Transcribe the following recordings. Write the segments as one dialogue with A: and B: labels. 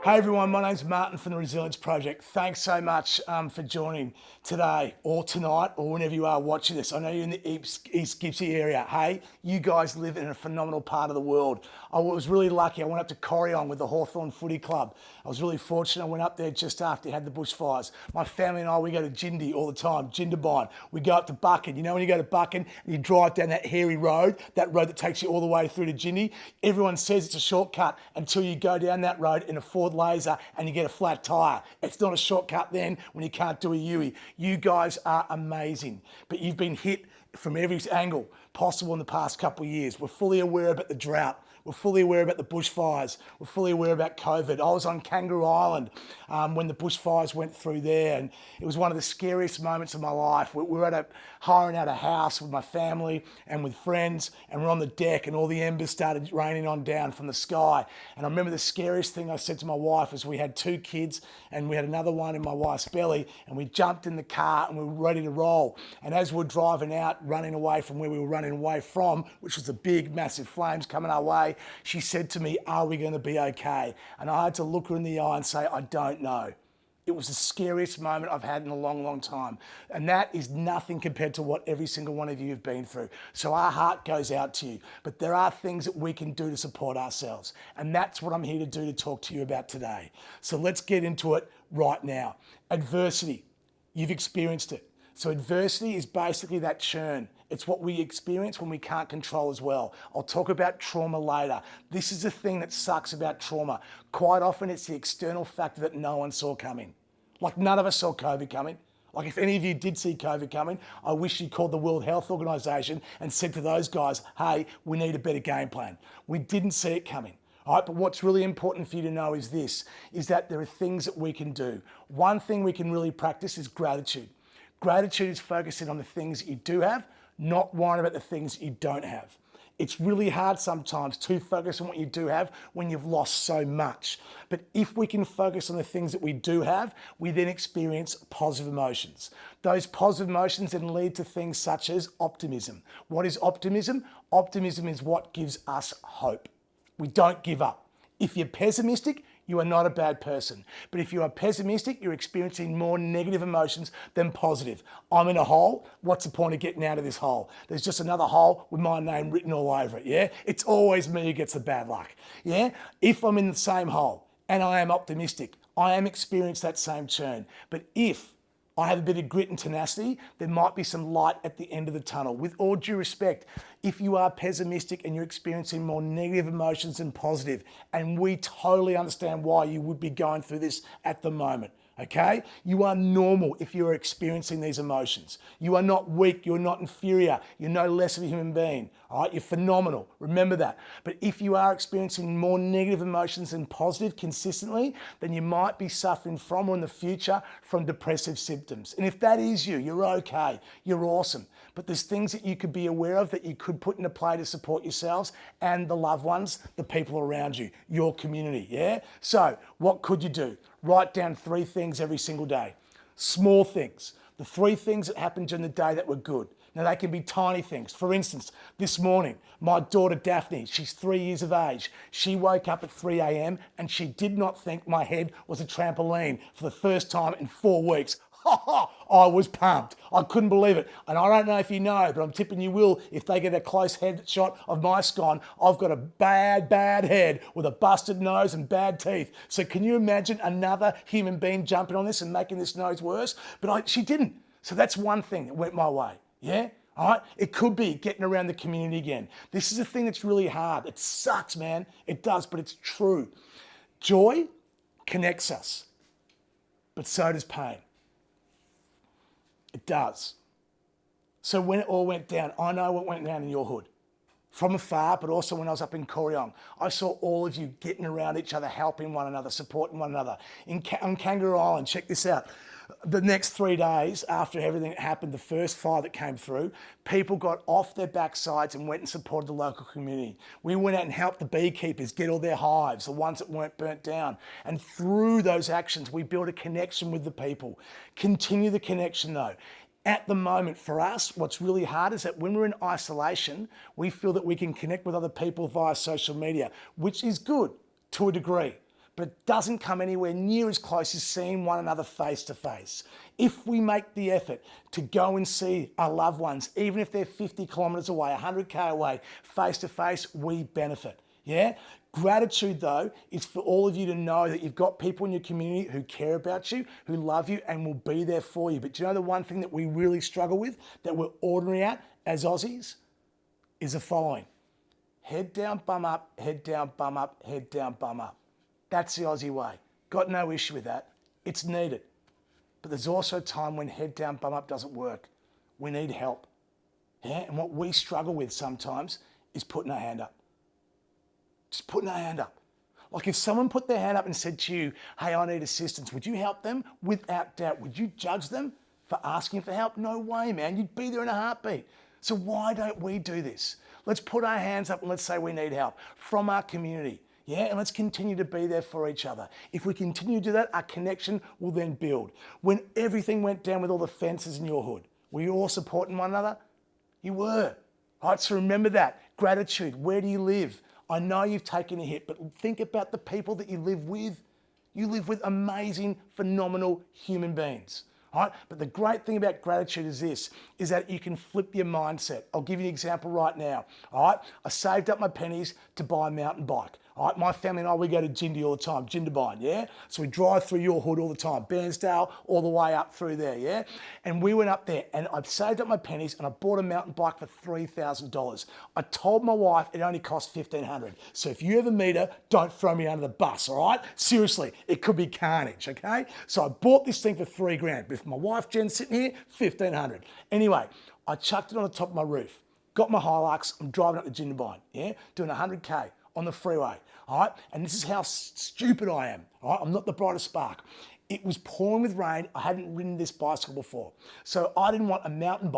A: Hey everyone, my name's Martin from the Resilience Project. Thanks so much for joining today or tonight or whenever you are watching this. I know you're in the East Gippsland area. Hey, you guys live in a phenomenal part of the world. I was really lucky. I went up to Corryong with the Hawthorn Footy Club. I was really fortunate. I went up there just after you had the bushfires. My family and I, we go to Jindy all the time, Jindabyne. We go up to Buchan. You know when you go to Buchan and you drive down that hairy road, that road that takes you all the way through to Jindy? Everyone says it's a shortcut until you go down that road in a Ford Laser and you get a flat tyre. It's not a shortcut then when you can't do a U-E. You guys are amazing, but you've been hit from every angle possible in the past couple of years. We're fully aware about the drought. We're fully aware about the bushfires. We're fully aware about COVID. I was on Kangaroo Island when the bushfires went through there, and it was one of the scariest moments of my life. We were hiring out a house with my family and with friends, and we're on the deck, and all the embers started raining on down from the sky. And I remember the scariest thing I said to my wife was we had 2 kids, and we had another one in my wife's belly, and we jumped in the car and we were ready to roll. And as we were driving out, running away from where we were running away from, which was the big, massive flames coming our way, she said to me, "Are we going to be okay?" And I had to look her in the eye and say, "I don't know." It was the scariest moment I've had in a long, long time. And that is nothing compared to what every single one of you have been through. So our heart goes out to you. But there are things that we can do to support ourselves. And that's what I'm here to do, to talk to you about today. So let's get into it right now. Adversity. You've experienced it. So adversity is basically that churn. It's what we experience when we can't control as well. I'll talk about trauma later. This is the thing that sucks about trauma. Quite often it's the external factor that no one saw coming. Like none of us saw COVID coming. Like if any of you did see COVID coming, I wish you called the World Health Organization and said to those guys, "Hey, we need a better game plan." We didn't see it coming. All right, but what's really important for you to know is this, is that there are things that we can do. One thing we can really practice is gratitude. Gratitude is focusing on the things that you do have, not worrying about the things you don't have. It's really hard sometimes to focus on what you do have when you've lost so much. But if we can focus on the things that we do have, we then experience positive emotions. Those positive emotions then lead to things such as optimism. What is optimism? Optimism is what gives us hope. We don't give up. If you're pessimistic, you are not a bad person. But if you are pessimistic, you're experiencing more negative emotions than positive. I'm in a hole. What's the point of getting out of this hole? There's just another hole with my name written all over it, yeah? It's always me who gets the bad luck, yeah? If I'm in the same hole and I am optimistic, I am experiencing that same churn. But if I have a bit of grit and tenacity, there might be some light at the end of the tunnel. With all due respect, if you are pessimistic and you're experiencing more negative emotions than positive, and we totally understand why you would be going through this at the moment, okay? You are normal if you're experiencing these emotions. You are not weak, you're not inferior, you're no less of a human being, all right? You're phenomenal, remember that. But if you are experiencing more negative emotions than positive consistently, then you might be suffering from, or in the future, from depressive symptoms. And if that is you, you're okay, you're awesome. But there's things that you could be aware of that you could put into play to support yourselves and the loved ones, the people around you, your community, yeah? So what could you do? Write down 3 things every single day. Small things. The 3 things that happened during the day that were good. Now they can be tiny things. For instance, this morning, my daughter Daphne, she's 3 years of age. She woke up at 3 a.m. and she did not think my head was a trampoline for the first time in 4 weeks. I was pumped. I couldn't believe it. And I don't know if you know, but I'm tipping you will if they get a close headshot of my scone. I've got a bad, bad head with a busted nose and bad teeth. So can you imagine another human being jumping on this and making this nose worse? But she didn't. So that's one thing that went my way. Yeah? All right? It could be getting around the community again. This is a thing that's really hard. It sucks, man. It does, but it's true. Joy connects us, but so does pain. It does. So when it all went down, I know what went down in your hood. From afar, but also when I was up in Corryong, I saw all of you getting around each other, helping one another, supporting one another. On Kangaroo Island, check this out. The next 3 days after everything that happened, the first fire that came through, people got off their backsides and went and supported the local community. We went out and helped the beekeepers get all their hives, the ones that weren't burnt down. And through those actions, we built a connection with the people. Continue the connection though. At the moment, for us, what's really hard is that when we're in isolation, we feel that we can connect with other people via social media, which is good to a degree. but it doesn't come anywhere near as close as seeing one another face to face. If we make the effort to go and see our loved ones, even if they're 50 kilometers away, 100K away, face to face, we benefit. Yeah? Gratitude, though, is for all of you to know that you've got people in your community who care about you, who love you, and will be there for you. But do you know the one thing that we really struggle with, that we're ordinary at as Aussies, is the following. Head down, bum up, head down, bum up, head down, bum up. That's the Aussie way. Got no issue with that. It's needed. But there's also a time when head down, bum up doesn't work. We need help. Yeah? And what we struggle with sometimes is putting our hand up. Just putting our hand up. Like if someone put their hand up and said to you, hey, I need assistance, would you help them? Without doubt. Would you judge them for asking for help? No way, man. You'd be there in a heartbeat. So why don't we do this? Let's put our hands up and let's say we need help from our community. Yeah, and let's continue to be there for each other. If we continue to do that, our connection will then build. When everything went down with all the fences in your hood, were you all supporting one another? You were. All right, so remember that. Gratitude. Where do you live? I know you've taken a hit, but think about the people that you live with. You live with amazing, phenomenal human beings. All right? But the great thing about gratitude is this, is that you can flip your mindset. I'll give you an example right now. All right? I saved up my pennies to buy a mountain bike. All right, my family and I, we go to Jindy all the time, Jindabyne, yeah? So we drive through your hood all the time, Bairnsdale, all the way up through there, yeah? And we went up there and I saved up my pennies and I bought a mountain bike for $3,000. I told my wife it only cost $1,500. So if you ever meet her, don't throw me under the bus, all right? Seriously, it could be carnage, okay? So I bought this thing for $3,000. With my wife, Jen, sitting here, $1,500. Anyway, I chucked it on the top of my roof, got my Hilux, I'm driving up to Jindabyne, yeah? Doing 100K on the freeway, all right? And this is how stupid I am, all right? I'm not the brightest spark. It was pouring with rain. I hadn't ridden this bicycle before. So I didn't want a mountain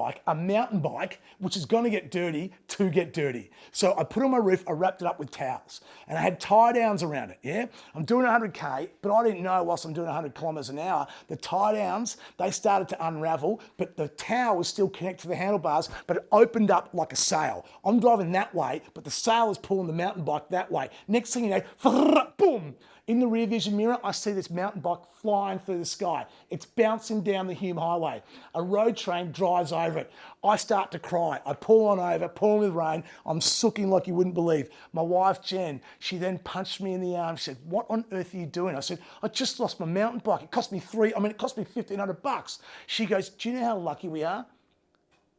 A: bike, which is gonna get dirty, to get dirty. So I put it on my roof, I wrapped it up with towels, and I had tie downs around it, yeah? I'm doing 100K, but I didn't know whilst I'm doing 100 kilometers an hour, the tie downs, they started to unravel, but the towel was still connected to the handlebars, but it opened up like a sail. I'm driving that way, but the sail is pulling the mountain bike that way. Next thing you know, boom! In the rear vision mirror, I see this mountain bike flying through the sky. It's bouncing down the Hume Highway. A road train drives over it. I start to cry. I pull on over, pouring with rain. I'm sooking like you wouldn't believe. My wife, Jen, she then punched me in the arm. She said, what on earth are you doing? I said, I just lost my mountain bike. It cost me $1,500. She goes, do you know how lucky we are?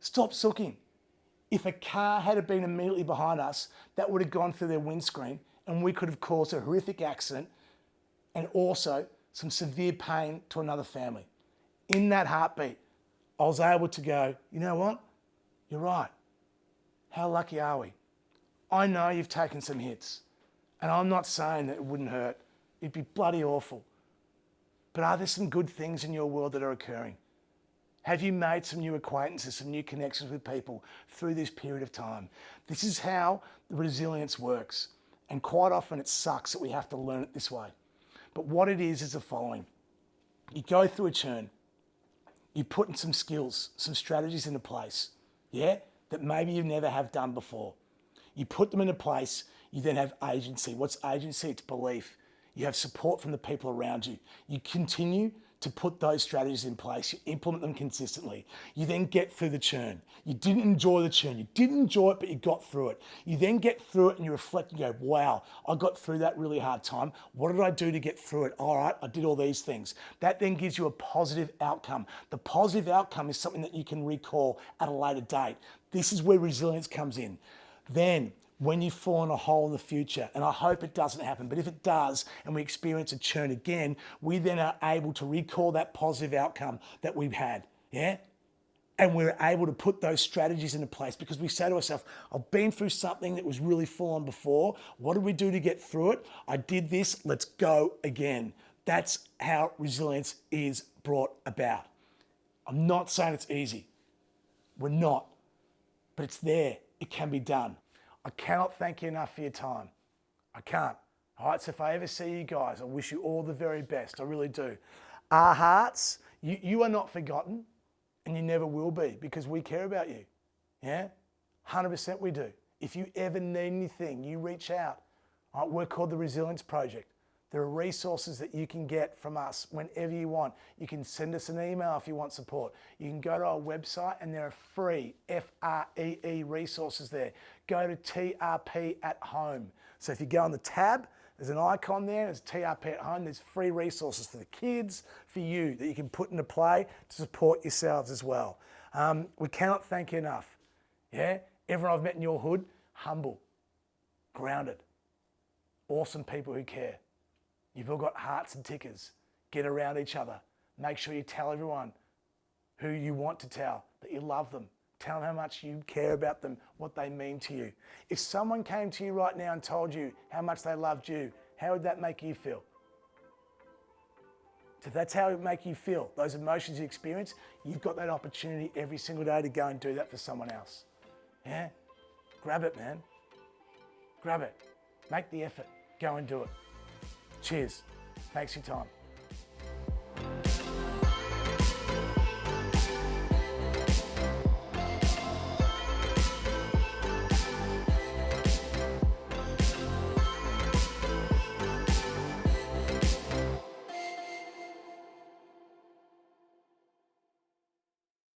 A: Stop sooking. If a car had been immediately behind us, that would have gone through their windscreen and we could have caused a horrific accident and also some severe pain to another family. In that heartbeat, I was able to go, you know what? You're right. How lucky are we? I know you've taken some hits, and I'm not saying that it wouldn't hurt. It'd be bloody awful. But are there some good things in your world that are occurring? Have you made some new acquaintances, some new connections with people through this period of time? This is how the resilience works. And quite often it sucks that we have to learn it this way. But what it is the following. You go through a churn. You put in some skills, some strategies into place, yeah, that maybe you never have done before. You put them into place, you then have agency. What's agency? It's belief. You have support from the people around you. You continue to put those strategies in place. You implement them consistently. You then get through the churn. You didn't enjoy the churn. You didn't enjoy it, but you got through it. You then get through it and you reflect and go, wow, I got through that really hard time. What did I do to get through it? All right, I did all these things. That then gives you a positive outcome. The positive outcome is something that you can recall at a later date. This is where resilience comes in. Then, when you fall in a hole in the future, and I hope it doesn't happen, but if it does and we experience a churn again, we then are able to recall that positive outcome that we've had, yeah? And we're able to put those strategies into place because we say to ourselves, I've been through something that was really full on before. What did we do to get through it? I did this, let's go again. That's how resilience is brought about. I'm not saying it's easy. We're not, but it's there. It can be done. I cannot thank you enough for your time. I can't. All right, so if I ever see you guys, I wish you all the very best. I really do. Our hearts, you are not forgotten and you never will be because we care about you. Yeah? 100% we do. If you ever need anything, you reach out. All right, we're called the Resilience Project. There are resources that you can get from us whenever you want. You can send us an email if you want support. You can go to our website and there are free, FREE resources there. Go to TRP at Home. So if you go on the tab, there's an icon there, there's TRP at Home. There's free resources for the kids, for you, that you can put into play to support yourselves as well. We cannot thank you enough. Yeah? Everyone I've met in your hood, humble, grounded, awesome people who care. You've all got hearts and tickers. Get around each other. Make sure you tell everyone who you want to tell, that you love them. Tell them how much you care about them, what they mean to you. If someone came to you right now and told you how much they loved you, how would that make you feel? If that's how it would make you feel, those emotions you experience, you've got that opportunity every single day to go and do that for someone else. Yeah? Grab it, man. Grab it. Make the effort. Go and do it. Cheers. Thanks for your time.